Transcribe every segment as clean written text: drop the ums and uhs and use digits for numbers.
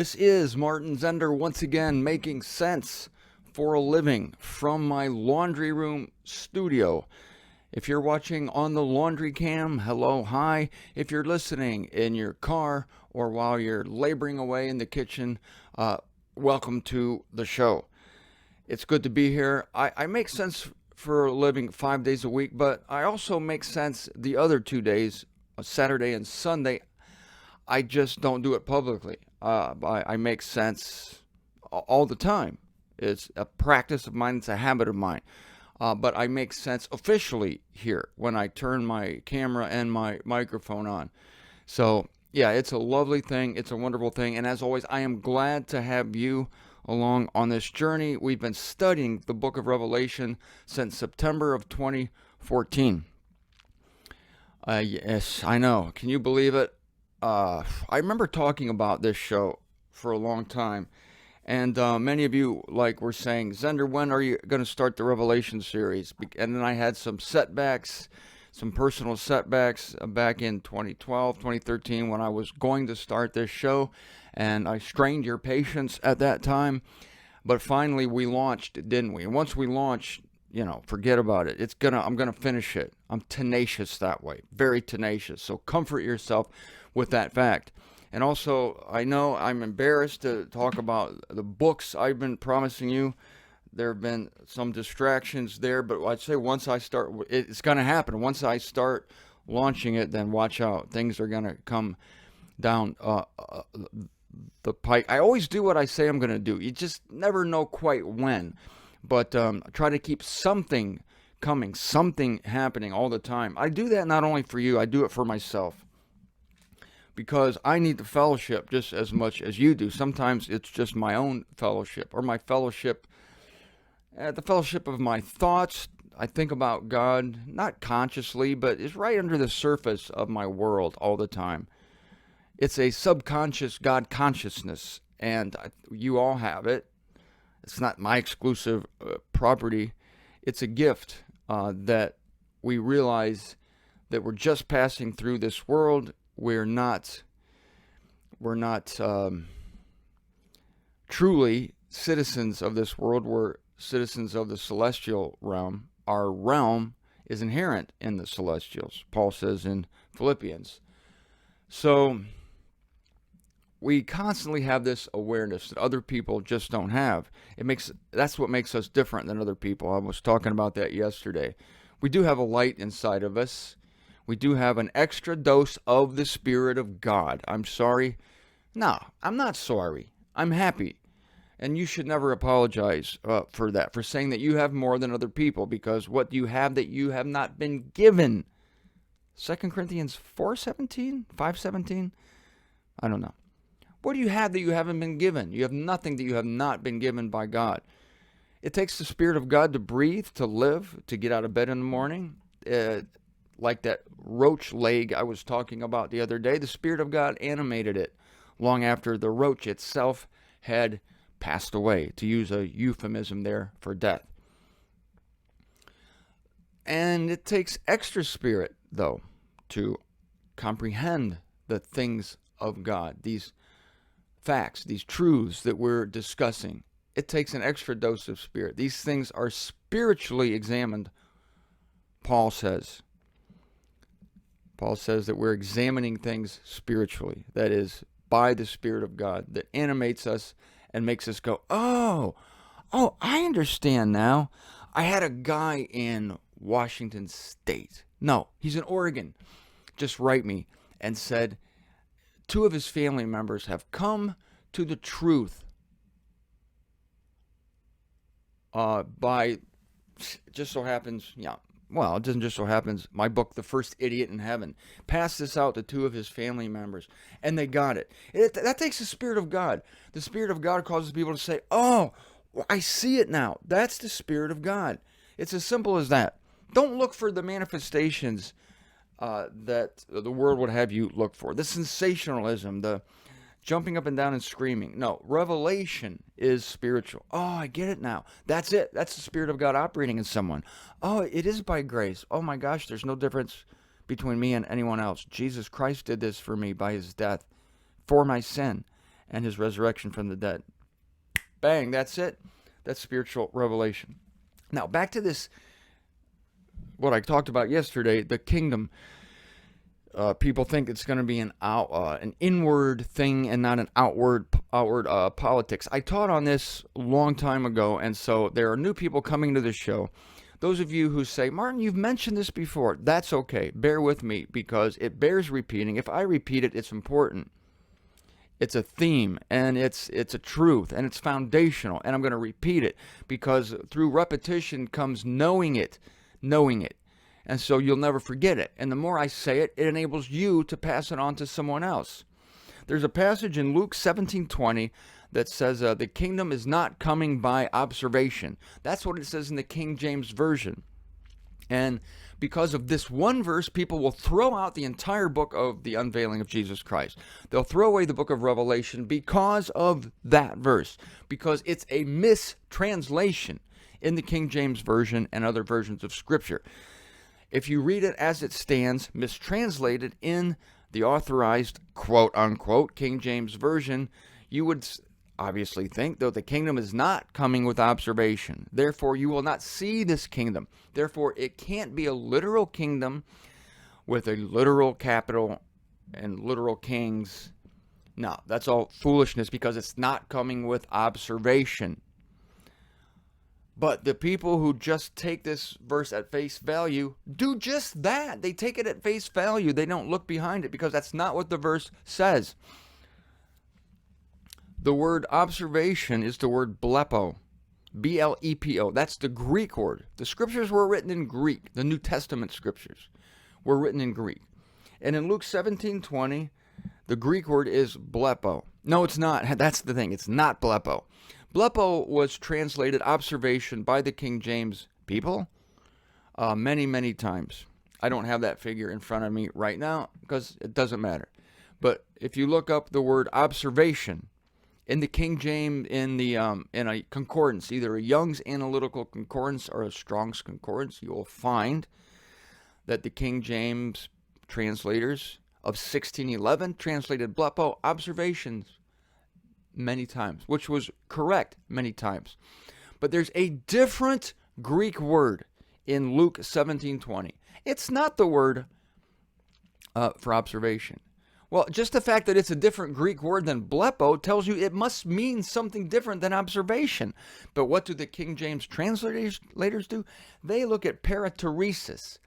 This is Martin Zender once again making sense for a living from my laundry room studio. If you're watching on the laundry cam, hello, hi. If you're listening in your car or while you're laboring away in the kitchen, welcome to the show. It's good to be here. I make sense for a living 5 days a week, but I also make sense the other 2 days, Saturday and Sunday. I just don't do it publicly. I make sense all the time. It's a practice of mine. It's a habit of mine. But I make sense officially here when I turn my camera and my microphone on. So, yeah, it's a lovely thing. It's a wonderful thing. And as always, I am glad to have you along on this journey. We've been studying the book of Revelation since September of 2014. Yes, I know. Can you believe it? I remember talking about this show for a long time, and many of you were saying, Zender, when are you going to start the Revelation series? And then I had some setbacks, some personal setbacks back in 2012, 2013 when I was going to start this show, and I strained your patience at that time, but finally we launched, didn't we? And once we launched, forget about it. I'm gonna finish it. I'm tenacious that way, very tenacious. So comfort yourself with that fact. And also, I know I'm embarrassed to talk about the books I've been promising you. There have been some distractions there, but I'd say once I start, it's going to happen. Once I start launching it, then watch out. Things are going to come down the pike. I always do what I say I'm going to do. You just never know quite when. But try to keep something coming, something happening all the time. I do that not only for you, I do it for myself. Because I need the fellowship just as much as you do. Sometimes it's just my own fellowship, or my fellowship, the fellowship of my thoughts. I think about God, not consciously, but it's right under the surface of my world all the time. It's a subconscious God consciousness, and you all have it. It's not my exclusive property. It's a gift that we realize that we're just passing through this world. We're not truly citizens of this world. We're citizens of the celestial realm. Our realm is inherent in the celestials, Paul says in Philippians. So we constantly have this awareness that other people just don't have. That's what makes us different than other people. I was talking about that yesterday. We do have a light inside of us. We do have an extra dose of the Spirit of God. I'm sorry. No, I'm not sorry. I'm happy. And you should never apologize for that, for saying that you have more than other people, because what do you have that you have not been given? 2 Corinthians 4:17? 5:17? I don't know. What do you have that you haven't been given? You have nothing that you have not been given by God. It takes the Spirit of God to breathe, to live, to get out of bed in the morning. Like that roach leg I was talking about the other day, the Spirit of God animated it long after the roach itself had passed away, to use a euphemism there for death. And it takes extra spirit, though, to comprehend the things of God, these facts, these truths that we're discussing. It takes an extra dose of spirit. These things are spiritually examined, Paul says. Paul says that we're examining things spiritually, that is, by the Spirit of God, that animates us and makes us go, oh, I understand now. I had a guy in Washington State. No, he's in Oregon. Just write me and said 2 of his family members have come to the truth by, just so happens, well, it doesn't just so happens, my book, The First Idiot in Heaven, passed this out to 2 of his family members, and they got it. That takes the Spirit of God. The Spirit of God causes people to say, oh, I see it now. That's the Spirit of God. It's as simple as that. Don't look for the manifestations that the world would have you look for. The sensationalism, the jumping up and down and screaming. No, revelation is spiritual. Oh, I get it now. That's it. That's the Spirit of God operating in someone. Oh, it is by grace. Oh my gosh, there's no difference between me and anyone else. Jesus Christ did this for me by his death for my sin. and his resurrection from the dead. Bang, that's it. That's spiritual revelation. Now, back to this, what I talked about yesterday, the kingdom. People think it's going to be an inward thing and not an outward politics. I taught on this a long time ago, and so there are new people coming to the show. Those of you who say, Martin, you've mentioned this before, that's okay. Bear with me because it bears repeating. If I repeat it, it's important. It's a theme, and it's a truth, and it's foundational, and I'm going to repeat it because through repetition comes knowing it. And so you'll never forget it. And the more I say it, it enables you to pass it on to someone else. There's a passage in Luke 17:20 that says the kingdom is not coming by observation. That's what it says in the King James Version. And because of this one verse, people will throw out the entire book of the unveiling of Jesus Christ. They'll throw away the book of Revelation because of that verse, because it's a mistranslation in the King James Version and other versions of Scripture. If you read it as it stands, mistranslated in the authorized quote-unquote King James Version, you would obviously think, though, the kingdom is not coming with observation. Therefore, you will not see this kingdom. Therefore, it can't be a literal kingdom with a literal capital and literal kings. No, that's all foolishness because it's not coming with observation. But the people who just take this verse at face value do just that. They take it at face value. They don't look behind it because that's not what the verse says. The word observation is the word blepo, B-L-E-P-O. That's the Greek word. The scriptures were written in Greek. The New Testament scriptures were written in Greek. And in Luke 17:20, the Greek word is blepo. No, it's not. That's the thing. It's not blepo. Blepo was translated observation by the King James people many, many times. I don't have that figure in front of me right now because it doesn't matter. But if you look up the word observation in the King James, in a concordance, either a Young's Analytical Concordance or a Strong's Concordance, you will find that the King James translators of 1611 translated blepo observations many times, which was correct many times. But there's a different Greek word in Luke 17:20. It's not the word for observation. Well, just the fact that it's a different Greek word than blepo tells you it must mean something different than observation. But what do the King James translators do? They look at parateresis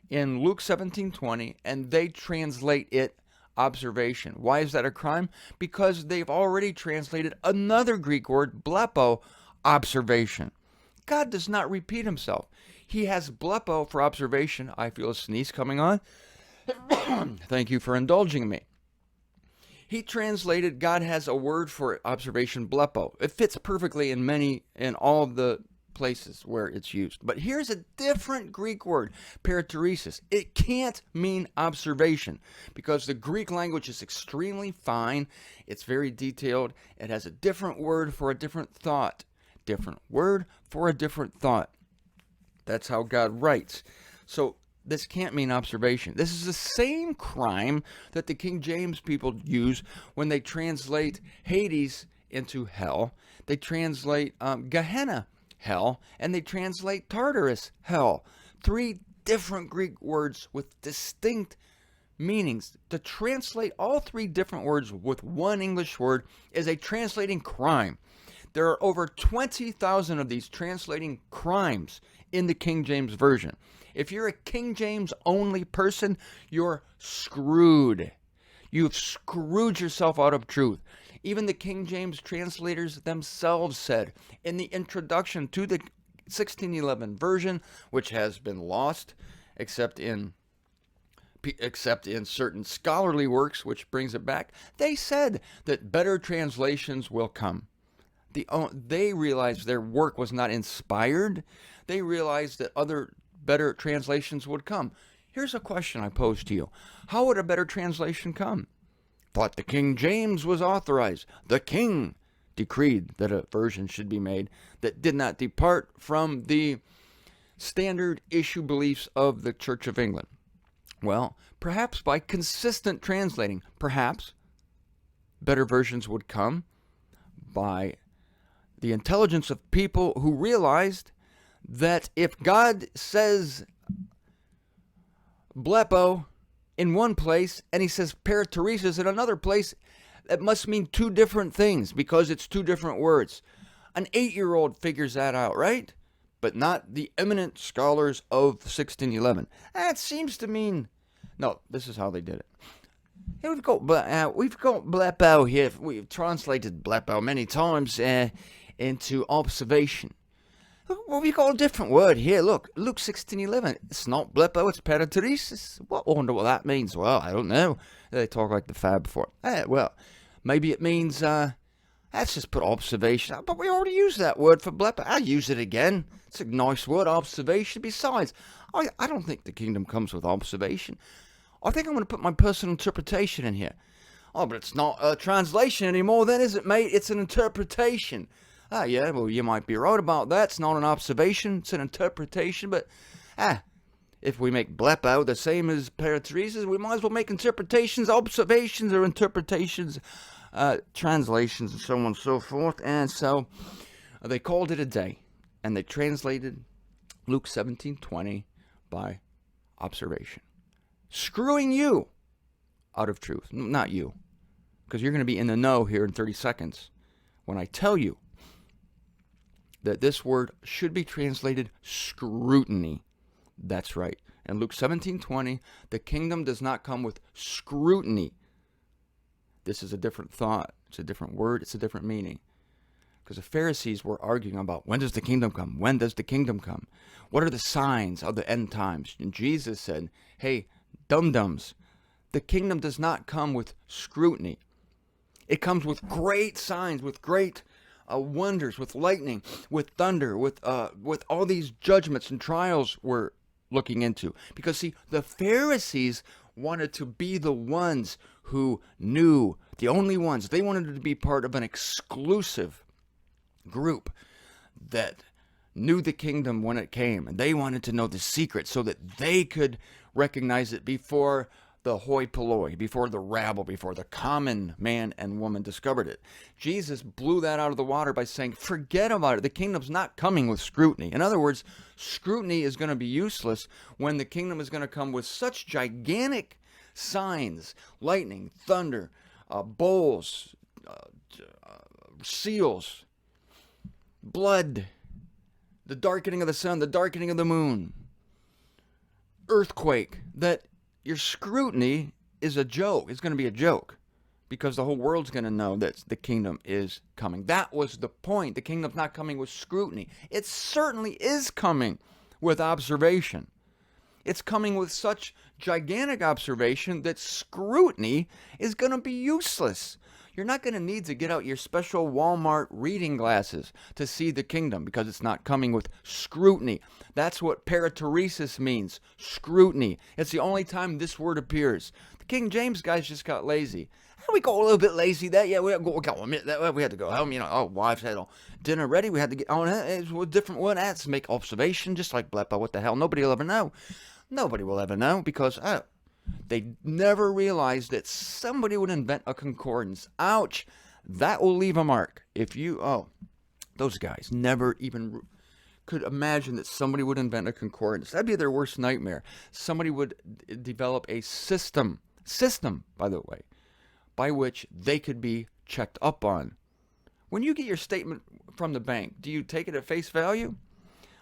in Luke 17:20 and they translate it observation. Why is that a crime? Because they've already translated another Greek word, blepo, observation. God does not repeat himself. He has blepo for observation. I feel a sneeze coming on. Thank you for indulging me. He translated, God has a word for observation, blepo. It fits perfectly in all the places where it's used. But here's a different Greek word, parateresis. It can't mean observation because the Greek language is extremely fine. It's very detailed. It has a different word for a different thought. Different word for a different thought. That's how God writes. So this can't mean observation. This is the same crime that the King James people use when they translate Hades into hell. They translate Gehenna, hell, and they translate Tartarus, hell. Three different Greek words with distinct meanings. To translate all three different words with one English word is a translating crime. There are over 20,000 of these translating crimes in the King James Version. If you're a King James only person, you're screwed. You've screwed yourself out of truth. Even the King James translators themselves said in the introduction to the 1611 version, which has been lost except in certain scholarly works, which brings it back, they said that better translations will come. They realized their work was not inspired. They realized that other better translations would come. Here's a question I pose to you. How would a better translation come? Thought the King James was authorized. The king decreed that a version should be made that did not depart from the standard issue beliefs of the Church of England. Well, perhaps by consistent translating, perhaps better versions would come by the intelligence of people who realized that if God says blepo in one place and he says parateresis in another place, that must mean two different things because it's two different words. An 8-year-old figures that out, right? But not the eminent scholars of 1611. That seems to mean, no, this is how they did it. We've got blepo here. We've translated blepo many times into observation. Well, we've got a different word here. Look, Luke 16:11. It's not blepo, it's parateresis. I wonder what that means. Well, I don't know. They talk like the fab before. Well, maybe it means, let's just put observation. But we already used that word for blepo. I'll use it again. It's a nice word, observation. Besides, I don't think the kingdom comes with observation. I think I'm going to put my personal interpretation in here. Oh, but it's not a translation anymore then, is it, mate? It's an interpretation. Yeah, well, you might be right about that. It's not an observation, it's an interpretation. But, if we make blepo the same as parateresis, we might as well make interpretations, observations, or interpretations, translations, and so on and so forth. And so, they called it a day. And they translated Luke 17:20 by observation. Screwing you out of truth. Not you. Because you're going to be in the know here in 30 seconds when I tell you that this word should be translated scrutiny. That's right. In Luke 17:20, the kingdom does not come with scrutiny. This is a different thought. It's a different word. It's a different meaning. Because the Pharisees were arguing about, when does the kingdom come? When does the kingdom come? What are the signs of the end times? And Jesus said, hey, dum-dums, the kingdom does not come with scrutiny. It comes with great signs, with great wonders, with lightning, with thunder, with all these judgments and trials we're looking into. Because, see, the Pharisees wanted to be the ones who knew, the only ones. They wanted to be part of an exclusive group that knew the kingdom when it came. And they wanted to know the secret so that they could recognize it before the hoi polloi, before the rabble, before the common man and woman discovered it. Jesus blew that out of the water by saying, forget about it. The kingdom's not coming with scrutiny. In other words, scrutiny is going to be useless when the kingdom is going to come with such gigantic signs, lightning, thunder, bowls, seals, blood, the darkening of the sun, the darkening of the moon, earthquake, that your scrutiny is a joke. It's going to be a joke because the whole world's going to know that the kingdom is coming. That was the point. The kingdom's not coming with scrutiny. It certainly is coming with observation. It's coming with such gigantic observation that scrutiny is going to be useless. You're not going to need to get out your special Walmart reading glasses to see the kingdom because it's not coming with scrutiny. That's what parateresis means, scrutiny. It's the only time this word appears. The King James guys just got lazy. We got a little bit lazy that. Yeah, we had to go home. Our wives had all dinner ready. We had to get on it. It's a different one. That's make observation, just like blepo. What the hell? Nobody will ever know. Nobody will ever know because they never realized that somebody would invent a concordance. Ouch. That will leave a mark. Those guys never even could imagine that somebody would invent a concordance. That'd be their worst nightmare. Somebody would develop a system, by the way, by which they could be checked up on. When you get your statement from the bank, do you take it at face value?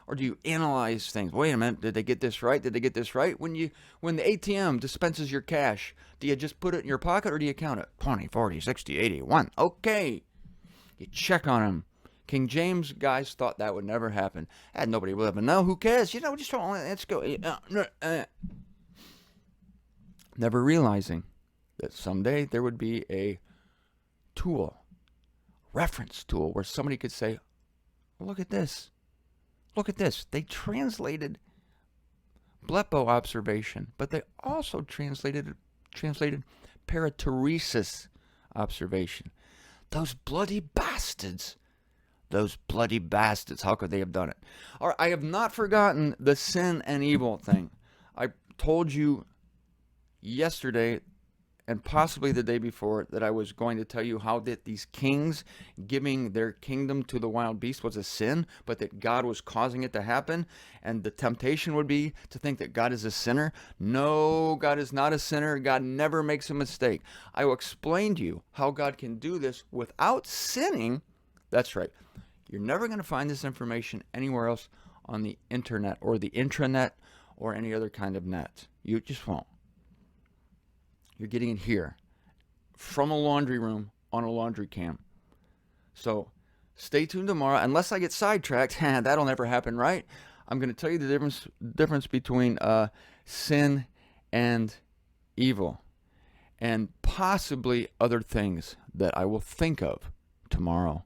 Or do you analyze things? Wait a minute, did they get this right? Did they get this right? When the ATM dispenses your cash, do you just put it in your pocket or do you count it? 20, 40, 60, 80, 1. Okay. You check on them. King James guys thought that would never happen. And nobody will ever know. Who cares? Just let's go. Never realizing that someday there would be a tool, reference tool, where somebody could say, look at this. Look at this. They translated blepo observation, but they also translated parateresis observation. Those bloody bastards. How could they have done it? All right, I have not forgotten the sin and evil thing. I told you yesterday and possibly the day before that I was going to tell you how that these kings giving their kingdom to the wild beast was a sin, but that God was causing it to happen. And the temptation would be to think that God is a sinner. No, God is not a sinner. God never makes a mistake. I will explain to you how God can do this without sinning. That's right. You're never going to find this information anywhere else on the internet or the intranet or any other kind of net. You just won't. You're getting it here from a laundry room on a laundry cam. So stay tuned tomorrow. Unless I get sidetracked, that'll never happen, right? I'm going to tell you the difference between sin and evil, and possibly other things that I will think of tomorrow.